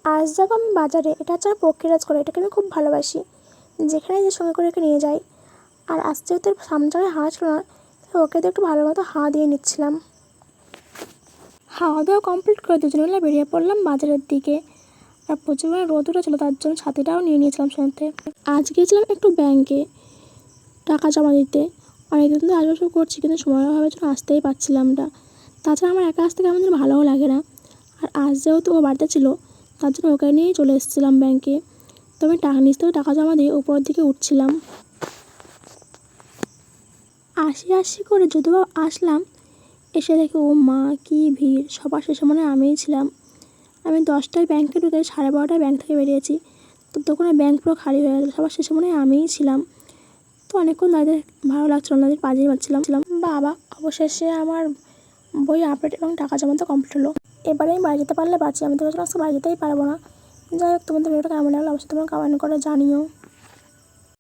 আজ যাবো আমি বাজারে, এটা হচ্ছে আমার পক্ষীরাজ করে, এটাকে আমি খুব ভালোবাসি। যেখানে যে সঙ্গে করে একে নিয়ে যাই। আর আজ যেহেতু সামনে জায়গায় হাওয়া ছিল না, তাই ওকে তো একটু ভালো মতো হাওয়া দিয়ে নিচ্ছিলাম। খাওয়া দাওয়া কমপ্লিট করে দুজনে মিলে বেরিয়ে পড়লাম বাজারের দিকে। আর প্রচুর মানে রোদ উঠেছিলো, তার জন্য ছাতিটাও নিয়ে নিয়েছিলাম সাথে। আজ গিয়েছিলাম একটু ব্যাংকে টাকা জমা দিতে। অনেকদিন তো আসবো করছি, কিন্তু সময়ের অভাবের জন্য আসতেই পারছিলাম না। তাছাড়া আমার একা আসতে কেমন যেন ভালোও লাগে না। আর আজ যেহেতু ও বাড়িতে ছিল, তার জন্য ওকে নিয়েই চলে এসেছিলাম ব্যাংকে। তো আমি নিচ থেকে টাকা জমা দিয়ে উপরের দিকে উঠছিলাম। আসি করে যদিও আসলাম, এসে দেখি ও মা কী ভিড়, সবার শেষে মনে হয় আমিই ছিলাম। আমি 10টায় ব্যাংকে ঢুকে 12:30টায় ব্যাংক থেকে বেরিয়েছি, তো তখন ব্যাংক পুরো খালি হয়ে গেল, সবার শেষে মনে হয় আমিই ছিলাম। তো অনেকক্ষণ দাঁড়িয়ে ভালো লাগছিল না, পাজিয়ে পাচ্ছিলাম। বাবা, অবশেষে আমার বই আপডেট এবং টাকা জমা তো কমপ্লিট হলো। এবারে আমি বাড়ি যেতে পারলে বাঁচি, আমি তো আজকে বাড়ি যেতেই পারবো না। যাই হোক, তোমাদের ভিডিওটা কেমন লাগলো অবশ্যই তোমরা কমেন্ট করে জানিও।